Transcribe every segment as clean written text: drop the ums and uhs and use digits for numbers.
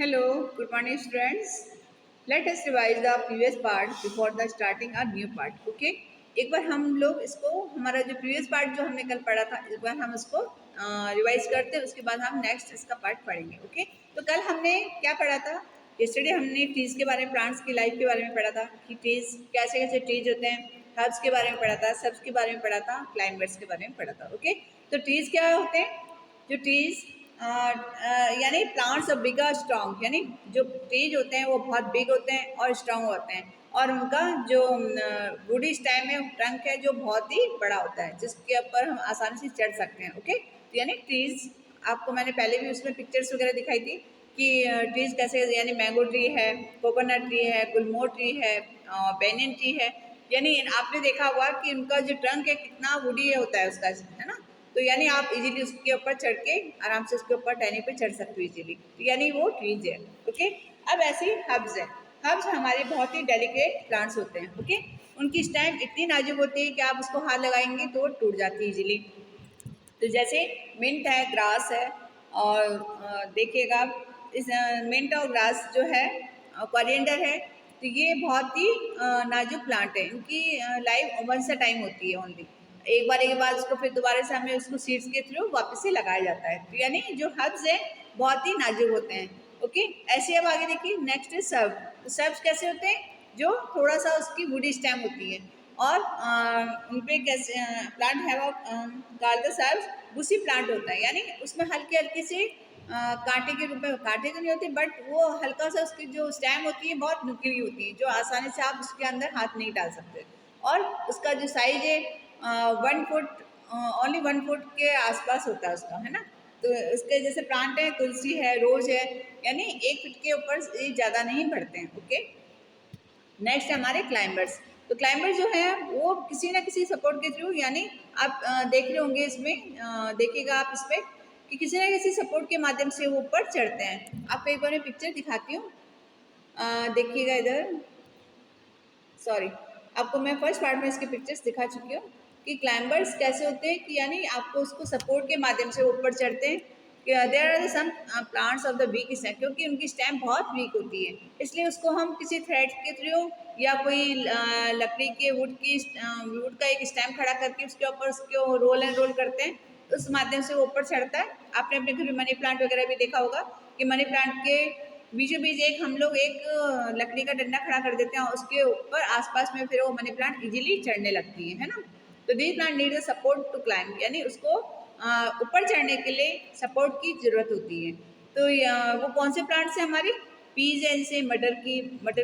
Hello, good morning students. Let us revise the previous part before the starting a new part. Okay? एक बार हम लोग इसको हमारा जो प्रीवियस पार्ट जो हमने कल पढ़ा था एक बार हम इसको रिवाइज करते हैं, उसके बाद हम नेक्स्ट इसका पार्ट पढ़ेंगे. ओके? तो कल हमने क्या पढ़ा था? यस्टरडे हमने ट्रीज के बारे में, प्लांट्स की लाइफ के बारे में पढ़ा था कि ट्रीज कैसे कैसे ट्रीज होते हैं, हर्ब्स के बारे में पढ़ा था, सब्स के बारे में पढ़ा था, क्लाइंबर्स के बारे में पढ़ा था. ओके? तो ट्रीज क्या होते हैं? जो ट्रीज यानी प्लांट्स बिग और स्ट्रॉन्ग, यानी जो ट्रीज होते हैं वो बहुत बिग होते हैं और स्ट्रॉन्ग होते हैं, और उनका जो वुडी स्टेम है, ट्रंक है, जो बहुत ही बड़ा होता है जिसके ऊपर हम आसानी से चढ़ सकते हैं. ओके? तो यानी ट्रीज आपको मैंने पहले भी उसमें पिक्चर्स वगैरह दिखाई थी कि ट्रीज कैसे, यानी मैंगो ट्री है, कोकोनट ट्री है, गुलमोर ट्री है, बेनियन ट्री है. यानी आपने देखा होगा कि उनका जो ट्रंक है कितना वुडी होता है उसका, है ना? तो यानी आप इजीली उसके ऊपर चढ़ के आराम से उसके ऊपर टहनी पे चढ़ सकते हो इजीली. तो यानी वो ट्रीज है. ओके? अब ऐसे हब्स है. हब्स हमारे बहुत ही डेलिकेट प्लांट्स होते हैं. ओके? उनकी स्टेम इतनी नाजुक होती है कि आप उसको हाथ लगाएंगे तो टूट जाती है इजीली. तो जैसे मिंट है, ग्रास है, और देखिएगा इस मिंट और ग्रास जो है, कोरिएंडर है, तो ये बहुत ही नाजुक प्लांट है. इनकी लाइफ वन सा टाइम होती है ओनली. एक बार के बाद उसको फिर दोबारा से हमें उसको सीड्स के थ्रू वापस से लगाया जाता है. तो यानी जो हर्ब्स है बहुत ही नाजुक होते हैं. ओके? ऐसे अब आगे देखिए, नेक्स्ट है सर्ब. तो सर्ब्स कैसे होते हैं? जो थोड़ा सा उसकी वुडी स्टेम होती है, और उन पे कैसे प्लांट है कार्ड सर्व्स बुशी प्लांट होता है, यानी उसमें हल्के हल्के से कांटे के रूप में, कांटे तो नहीं होते बट वो हल्का सा उसकी जो स्टेम होती है बहुत नुकीली होती है, जो आसानी से आप उसके अंदर हाथ नहीं डाल सकते. और उसका जो साइज है 1 फुट, ओनली 1 फुट के आसपास होता है उसका, है ना? तो उसके जैसे प्लांट है, तुलसी है, रोज है, यानी 1 फुट के ऊपर ज़्यादा नहीं बढ़ते हैं. ओके? नेक्स्ट हमारे क्लाइंबर्स. तो क्लाइंबर जो है वो किसी ना किसी सपोर्ट के थ्रू, यानी आप देख रहे होंगे इसमें, देखिएगा आप इस पर कि किसी ना किसी सपोर्ट के माध्यम से वो ऊपर चढ़ते हैं. आपको एक बार मैं पिक्चर दिखाती हूँ, देखिएगा इधर. सॉरी, आपको मैं फर्स्ट पार्ट में इसके पिक्चर्स दिखा चुकी हूँ कि क्लाइंबर्स कैसे होते हैं, कि यानी आपको उसको सपोर्ट के माध्यम से ऊपर चढ़ते हैं. There are some plants of the weak stem, क्योंकि उनकी स्टेम बहुत वीक होती है, इसलिए उसको हम किसी थ्रेड के थ्रू या कोई लकड़ी के वुड का एक स्टेम खड़ा करके उसके ऊपर उसको रोल एंड रोल करते हैं, उस माध्यम से वो ऊपर चढ़ता है. आपने अपने घर में मनी प्लांट वगैरह भी देखा होगा कि मनी प्लांट के बीचों बीच एक हम लोग एक लकड़ी का डंडा खड़ा कर देते हैं, और उसके ऊपर आसपास में फिर वो मनी प्लांट इजीली चढ़ने लगती है ना? तो this plant need the support to climb, यानी उसको ऊपर चढ़ने के लिए सपोर्ट की जरूरत होती है. तो वो कौन से प्लांट्स हैं हमारे? पीज है, जैसे मटर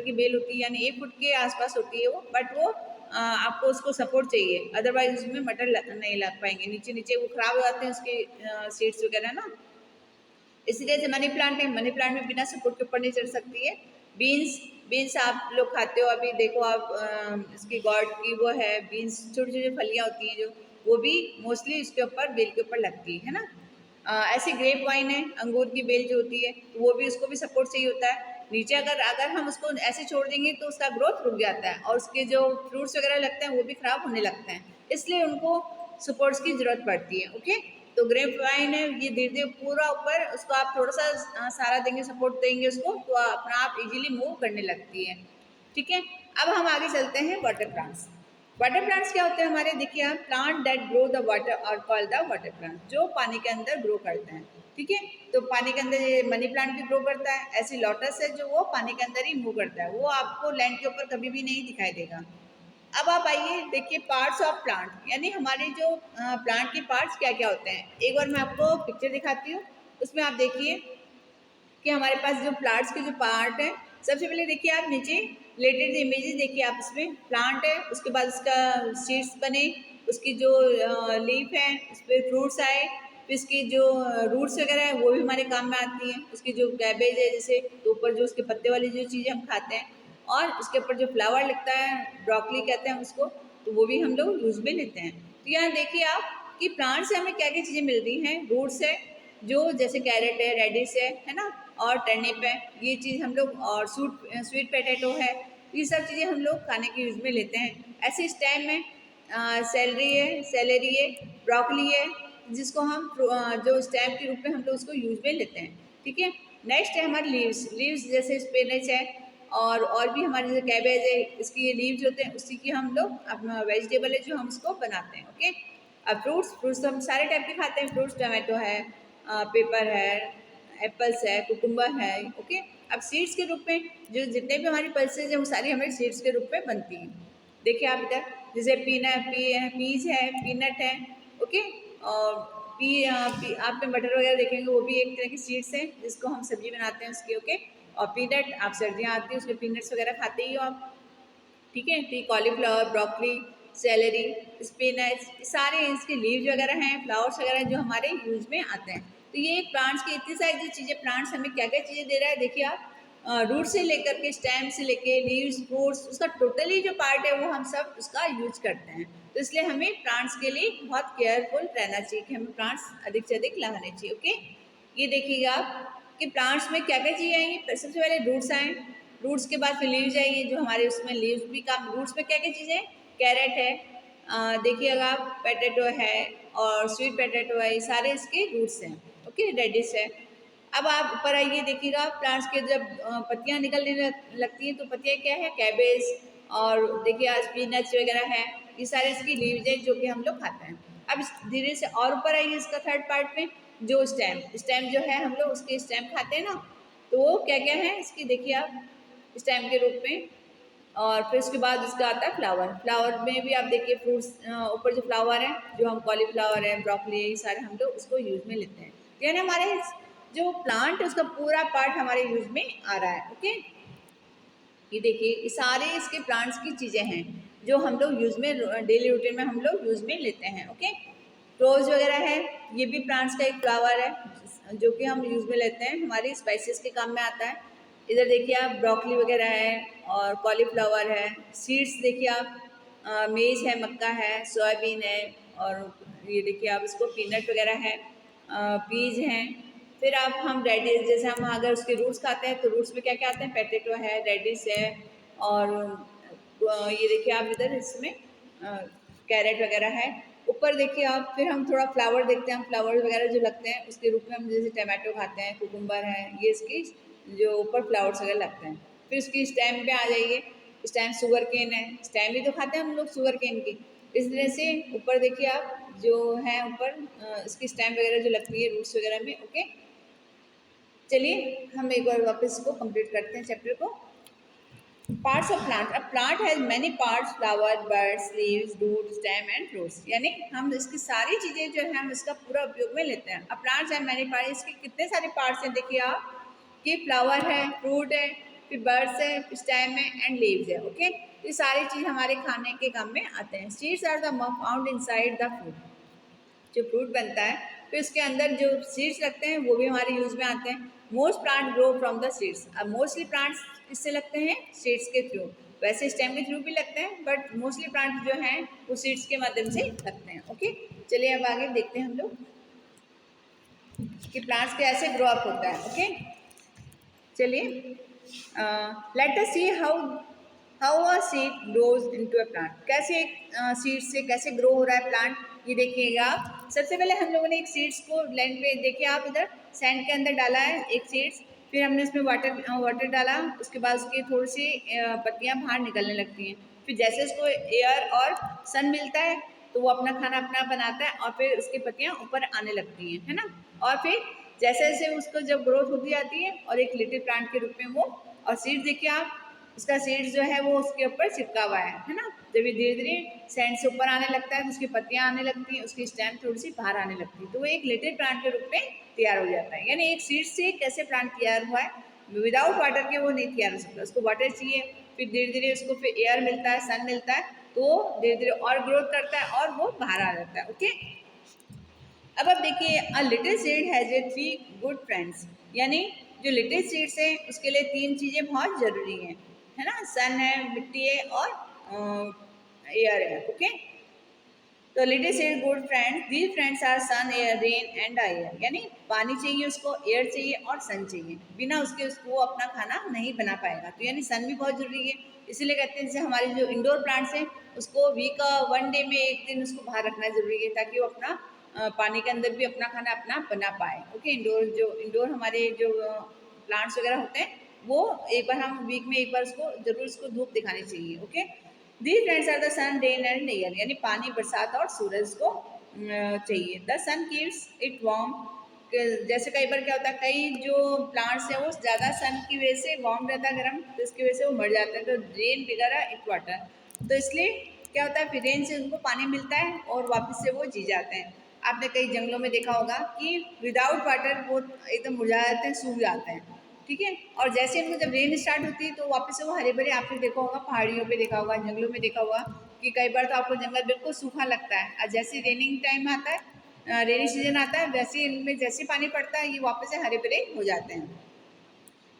की बेल होती है, यानी 1 फुट के आसपास होती है वो, बट वो आपको उसको सपोर्ट चाहिए, अदरवाइज उसमें मटर नहीं लग पाएंगे, नीचे नीचे वो खराब हो जाते हैं उसके सीड्स वगैरह ना. इसलिए से मनी प्लांट है, मनी प्लांट में बिना सपोर्ट के ऊपर नहीं चढ़ सकती है. बीन्स, बीन्स आप लोग खाते हो, अभी देखो आप इसकी गॉड की वो है बीन्स, छोटी छोटी फलियाँ होती हैं जो, वो भी मोस्टली इसके ऊपर, बेल के ऊपर लगती है ना? ऐसे ग्रेप वाइन है, अंगूर की बेल जो होती है, तो वो भी, उसको भी सपोर्ट चाहिए होता है. नीचे अगर अगर हम उसको ऐसे छोड़ देंगे तो उसका ग्रोथ रुक जाता है, और उसके जो फ्रूट्स वगैरह लगते हैं वो भी खराब होने लगते हैं, इसलिए उनको सपोर्ट्स की जरूरत पड़ती है. ओके? तो ग्रेप वाइन है, ये धीरे धीरे पूरा ऊपर उसको आप थोड़ा सा सहारा देंगे, सपोर्ट देंगे उसको, तो अपना आप इजीली मूव करने लगती है. ठीक है? अब हम आगे चलते हैं वाटर प्लांट्स. वाटर प्लांट्स क्या होते हैं हमारे? देखिए आप, plant that grow the water और कॉल द वाटर प्लांट, जो पानी के अंदर ग्रो करते हैं. ठीक है? तो पानी के अंदर ये मनी प्लांट भी ग्रो करता है. ऐसी लोटस है जो वो पानी के अंदर ही मूव करता है, वो आपको लैंड के ऊपर कभी भी नहीं दिखाई देगा. अब आप आइए देखिए पार्ट्स ऑफ प्लांट, यानी हमारे जो प्लांट के पार्ट्स क्या क्या होते हैं. एक बार मैं आपको पिक्चर दिखाती हूँ, उसमें आप देखिए कि हमारे पास जो प्लांट्स के जो पार्ट हैं, सबसे पहले देखिए आप नीचे रिलेटेड इमेजेस देखिए आप, इसमें प्लांट है, उसके बाद उसका सीड्स बने, उसकी जो लीफ है उस पर फ्रूट्स आए, फिर इसकी जो रूट्स वगैरह है वो भी हमारे काम में आती हैं, उसकी जो कैबेज है जैसे, तो ऊपर जो उसके पत्ते वाली जो चीज़ें हम खाते हैं, और उसके ऊपर जो फ्लावर लगता है, ब्रोकली कहते हैं उसको, तो वो भी हम लोग यूज में लेते हैं. तो यहाँ देखिए आप कि प्लांट से हमें क्या क्या चीज़ें मिल रही हैं. रूट्स है, जो जैसे कैरेट है, रेडिस है ना, और टर्निप है, ये चीज़ हम लोग, और स्वीट पोटैटो है, ये सब चीज़ें हम लोग खाने के यूज में लेते हैं. ऐसे इस टाइम में सेलेरी है, ब्रोकली है, जिसको हम जो स्टेम के रूप में हम लोग उसको यूज में लेते हैं. ठीक है? नेक्स्ट है हमारे लीव्स। लीव्स जैसे स्पिनच है और भी हमारे जैसे कैबेज है, इसकी ये लीव्स होते हैं, उसी की हम लोग अपना वेजिटेबल है जो हम उसको बनाते हैं। ओके। अब फ्रूट्स, फ्रूट्स तो हम सारे टाइप के खाते हैं। फ्रूट्स टमाटो है, पेपर है, एप्पल्स है, कुकुम्बर है। ओके। अब सीड्स के रूप में जो जितने भी हमारी पल्सेज हैं वो सारी हमारी सीड्स के रूप में बनती हैं। देखिए आप इधर जैसे पीज है, पीनट है। ओके। और आपने मटर वगैरह देखेंगे, वो भी एक तरह की सीड्स हैं जिसको हम सब्जी बनाते हैं उसकी। ओके। और पीनट, आप सर्दियाँ आती है उसमें पीनट्स वगैरह खाते ही हो आप। ठीक है। तो कॉलीफ्लावर, ब्रोकली, सेलरी, स्पिनच, सारे इसके लीव्स वगैरह हैं, फ्लावर्स वगैरह जो हमारे यूज में आते हैं। तो ये प्लांट्स की इतनी सारी जो चीज़ें, प्लांट्स हमें क्या क्या चीज़ें दे रहा है देखिए आप। रूट से लेकर के, स्टेम से लेके, लीव्स, फ्रूट्स, उसका टोटली जो पार्ट है वो हम सब उसका यूज करते हैं। तो इसलिए हमें प्लांट्स के लिए बहुत केयरफुल रहना चाहिए कि हमें प्लांट्स अधिक से अधिक लगाने चाहिए। ओके। ये देखिएगा आप कि प्लांट्स में क्या क्या चीज़ें आएंगी। सबसे पहले रूट्स आए, रूट्स के बाद फिर लीव्स आएंगे जो हमारे उसमें लीव्स भी काम। रूट्स में क्या क्या चीज़ें, कैरेट है, देखिएगा आप, पोटैटो है और स्वीट पोटैटो है, ये सारे इसके रूट्स हैं। ओके। रेडिश है। अब आप ऊपर आइए, देखिएगा प्लांट्स के जब पत्तियां निकलने लगती हैं तो पत्तियां क्या है, कैबेज और देखिए स्पिनच वगैरह है, ये सारे इसकी लीव्स है जो कि हम लोग खाते हैं। अब धीरे से और ऊपर आइए इसका थर्ड पार्ट में, जो स्टेम, स्टेम जो है हम लोग उसके स्टेम खाते हैं ना, तो वो क्या क्या है इसकी देखिए आप स्टेम के रूप में। और फिर उसके बाद इसका आता है फ्लावर। फ्लावर में भी आप देखिए फ्रूट्स, ऊपर जो फ्लावर है जो हम कॉलीफ्लावर है, ब्रोकली है, ये सारे हम लोग उसको यूज में लेते हैं। तो यानी हमारे जो प्लांट है उसका पूरा पार्ट हमारे यूज में आ रहा है। ओके। ये देखिए ये सारे इसके प्लांट्स की चीज़ें हैं जो हम लोग यूज में डेली रूटीन में हम लोग यूज में लेते हैं। ओके। रोज वगैरह है, ये भी प्लांट्स का एक फ्लावर है जो कि हम यूज में लेते हैं, हमारी स्पाइसेस के काम में आता है। इधर देखिए आप ब्रोकली वगैरह है और कॉलीफ्लावर है। सीड्स देखिए आप, मेज है, मक्का है, सोयाबीन है, और ये देखिए आप इसको पीनट वगैरह है, पीज हैं। फिर आप हम रेडिश, जैसे हम अगर उसके रूट्स खाते हैं तो रूट्स में क्या क्या आते हैं, पोटैटो है, रेडिश है, और ये देखिए आप इधर इसमें कैरेट वगैरह है। ऊपर देखिए आप, फिर हम थोड़ा फ्लावर देखते हैं, हम फ्लावर वगैरह जो लगते हैं उसके रूप में हम जैसे टमाटो खाते हैं, कुकुम्बर है, ये इसकी जो ऊपर फ्लावर्स वगैरह लगते हैं। फिर उसकी स्टेम पे आ जाइए, स्टेम शुगर केन है, स्टेम भी तो खाते हैं हम लोग शुगर केन की। इस तरह से ऊपर देखिए आप जो है ऊपर इसकी स्टेम वगैरह जो लगती है रूट्स वगैरह में। ओके। चलिए हम एक बार वापस इसको कंप्लीट करते हैं चैप्टर को। Parts of plant. अब plant has many parts, flower, birds, leaves, root, stem and fruits. यानी हम इसकी सारी चीज़ें जो है हम इसका पूरा उपयोग में लेते हैं। अब प्लांट्स हैव मेनी पार्ट्स, इसके कितने सारे पार्ट्स हैं देखिए आप कि फ्लावर है, फ्रूट है, फिर बर्ड्स है, स्टेम है एंड लीव्स है। ओके। ये सारी चीज़ हमारे खाने के काम में आते हैं। Seeds are the found inside the fruit. जो फ्रूट बनता है फिर उसके अंदर जो सीड्स लगते हैं वो भी हमारे यूज में आते हैं। Most plant grow from the seeds. अब मोस्टली प्लांट्स किससे लगते हैं, सीड्स के थ्रू। वैसे स्टेम के थ्रू भी लगते हैं बट मोस्टली प्लांट जो हैं वो सीड्स के माध्यम से लगते हैं। ओके। चलिए अब आगे देखते हैं हम लोग कि प्लांट्स कैसे ग्रो अप होता है। ओके। चलिए let us see how a seed grows into a plant. कैसे एक सीड से कैसे ग्रो हो रहा है प्लांट, ये देखिएगा आप। सबसे पहले हम लोगों ने एक सीड्स को लैंड पे देखिए आप इधर सैंड के अंदर डाला है एक सीड्स, फिर हमने उसमें वाटर डाला, उसके बाद उसकी थोड़ी सी पत्तियां बाहर निकलने लगती हैं। फिर जैसे उसको एयर और सन मिलता है तो वो अपना खाना अपना बनाता है और फिर उसकी पत्तियां ऊपर आने लगती हैं, है ना। और फिर जैसे जैसे उसको जब ग्रोथ होती जाती है और एक लिटिल प्लांट के रूप में वो, और सीड देखिए आप, उसका सीड जो है वो उसके ऊपर चिपका हुआ है ना। जब ये धीरे धीरे सैंड से ऊपर आने लगता है तो उसकी पत्तियां आने लगती हैं, उसकी स्टेम थोड़ी सी बाहर आने लगती है, तो वो एक लिटिल प्लांट के रूप में तैयार हो जाता है। यानी एक सीड से कैसे प्लांट तैयार हुआ है, विदाउट वाटर के वो नहीं तैयार हो सकता, उसको वाटर चाहिए, फिर धीरे धीरे उसको फिर एयर मिलता है, सन मिलता है, तो धीरे धीरे और ग्रोथ करता है और वो बाहर आ जाता है। ओके। अब आप देखिए a little seed has a 3 good friends. यानी जो लिटिल सीड्स हैं उसके लिए 3 चीज़ें बहुत ज़रूरी हैं, है ना। सन है, मिट्टी है और एयर है। ओके। तो little seed good friends, these friends are sun, air, rain and air. यानी पानी चाहिए उसको, एयर चाहिए और सन चाहिए, बिना उसके उसको अपना खाना नहीं बना पाएगा। तो यानी सन भी बहुत जरूरी है। इसीलिए कहते हैं जैसे हमारे जो इंडोर प्लांट्स हैं उसको वीक 1 डे में 1 दिन उसको बाहर रखना जरूरी है ताकि वो अपना पानी के अंदर भी अपना खाना अपना बना पाए। ओके। इंडोर हमारे जो प्लांट्स वगैरह होते हैं वो एक बार हम वीक में एक बार उसको जरूर उसको धूप दिखानी चाहिए। Okay, these plants are the sun, rain and air, यानी पानी, बरसात और सूरज को चाहिए। The sun keeps it warm, जैसे कई बार क्या होता है कई जो प्लांट्स हैं वो ज़्यादा सन की वजह से वार्म रहता है गर्म, तो इसकी वजह से वो मर जाते हैं। तो रेन वगैरह इट वाटर, तो इसलिए क्या होता है फिर रेन से उनको पानी मिलता है और वापस से वो जी जाते हैं। आपने कई जंगलों में देखा होगा कि विदाउट वाटर वो एकदम मुरझा जाते हैं, सूख जाते हैं। ठीक है, और जैसे उनको जब रेन स्टार्ट होती है तो वापस से वो हरे भरे, आपने देखा होगा पहाड़ियों पे देखा होगा, जंगलों में देखा होगा कि कई बार तो आपको जंगल बिल्कुल सूखा लगता है, और जैसे रेनिंग टाइम आता है, रेनी सीजन आता है, वैसे इनमें जैसे पानी पड़ता है ये वापस से हरे भरे हो जाते हैं।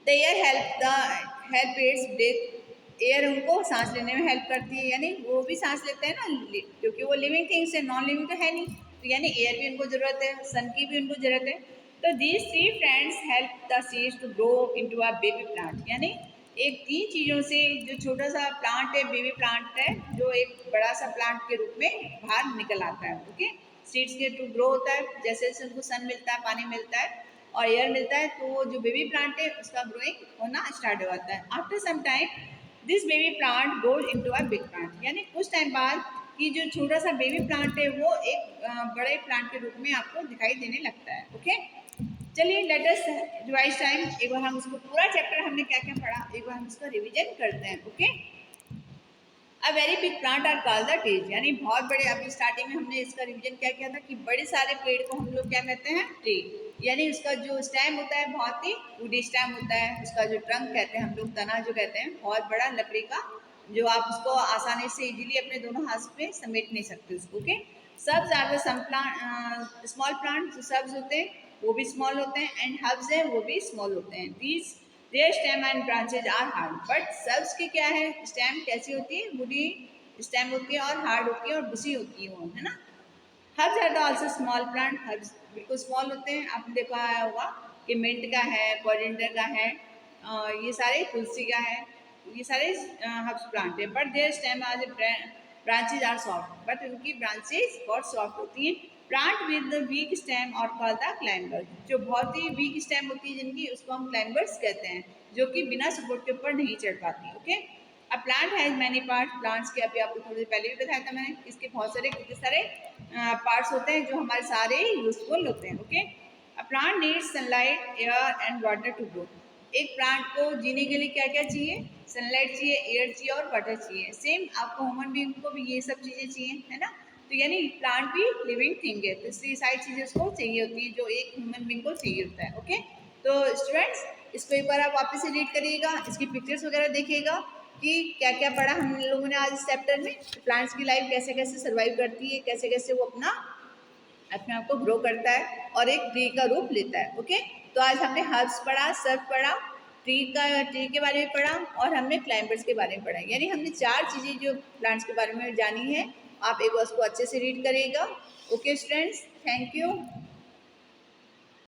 The air help it's breath, air उनको सांस लेने में हेल्प करती है, यानी वो भी सांस लेते हैं ना, क्योंकि वो लिविंग थिंग्स है, नॉन लिविंग तो है नहीं, तो यानी एयर भी उनको जरूरत है, सन की भी उनको जरूरत है। तो these three friends help the seeds to grow into a baby plant, यानी एक तीन चीज़ों से जो छोटा सा प्लांट है, बेबी प्लांट है, जो एक बड़ा सा प्लांट के रूप में बाहर निकल आता है। ओके, सीड्स के टू ग्रो होता है, जैसे जैसे उनको सन मिलता है, पानी मिलता है और एयर मिलता है, तो वो जो बेबी प्लांट है उसका ग्रोइंग होना स्टार्ट हो जाता है। After some time this baby plant goes into a big plant, यानी कुछ टाइम बाद कि जो छोटा सा बेबी प्लांट है वो एक बड़े प्लांट के रूप में आपको दिखाई देने लगता है। ओके, चलिए लेट अस रिवाइज टाइम, एक बार हम उसको पूरा चैप्टर हमने क्या क्या पढ़ा एक बार हम उसका रिवीजन करते हैं। Okay, a very big plant are called the trees, यानी बहुत बड़े, अभी स्टार्टिंग में हमने इसका रिवीजन क्या किया था कि बड़े सारे पेड़ को हम लोग क्या कहते हैं, ट्री, यानी उसका जो स्टेम होता है बहुत ही वुडी स्टेम होता है, उसका जो ट्रंक कहते हैं हम लोग, तना जो कहते हैं, बहुत बड़ा लकड़ी का, जो आप उसको आसानी से इजीली अपने दोनों हाथ में समेट नहीं सकते उसको। Okay, shrubs are the some plant, small plant, जो सब्ज होते हैं वो भी स्मॉल होते हैं, एंड हर्ब्स हैं वो भी स्मॉल होते हैं। These their stem and branches are hard, but shrubs की क्या है, स्टेम कैसी होती है, वुडी स्टेम होती है और हार्ड होती है और बुसी होती है वो, है ना। Herbs are also small plant, herbs बिल्कुल स्मॉल होते हैं, आपने देखा होगा कि मिंट का है, कोरिएंडर का है, ये सारे तुलसी का है, ये सारे हर्ब्स प्लांट है। बट देयर स्टेम आज ब्रांचेज आर सॉफ्ट, बट उनकी ब्रांचेज बहुत सॉफ्ट होती हैं। प्लांट विद वीक स्टेम और कॉल्ड द क्लाइंबर, जो बहुत ही वीक स्टेम होती है जिनकी, उसको हम क्लाइंबर्स कहते हैं, जो कि बिना सपोर्ट के ऊपर नहीं चढ़ पाती। Okay, a plant has many part, plants के अभी आपको थोड़ी देर पहले भी बताया था मैंने, इसके बहुत सारे कितने सारे पार्ट्स होते हैं जो हमारे सारे यूजफुल होते हैं। Okay, a plant needs sunlight, air and water to grow, एक प्लांट को जीने के लिए क्या क्या चाहिए, सनलाइट चाहिए, एयर चाहिए और वाटर चाहिए। सेम आपको ह्यूमन बीइंग को भी ये सब चीज़ें चाहिए, है ना। तो यानी प्लांट भी लिविंग थिंग है, तो इसलिए सारी चीज़ें उसको चाहिए होती है जो एक ह्यूमन बीइंग को चाहिए होता है। ओके, तो स्टूडेंट्स इसको एक बार आप वापस से रीड करिएगा, इसकी पिक्चर्स वगैरह देखिएगा कि क्या क्या पढ़ा हम लोगों ने आज इस चैप्टर में, प्लांट्स की लाइफ कैसे कैसे सर्वाइव करती है, कैसे कैसे वो अपना अपने आप को ग्रो करता है और एक ट्री का रूप लेता है। ओके, तो आज हमने हर्ब्स पढ़ा, सर्फ पढ़ा, ट्री के बारे में पढ़ा और हमने क्लाइंबर्स के बारे में पढ़ा, यानी हमने चार चीज़ें जो प्लांट्स के बारे में जानी है। आप एक बार उसको अच्छे से रीड करिएगा। Okay students, thank you.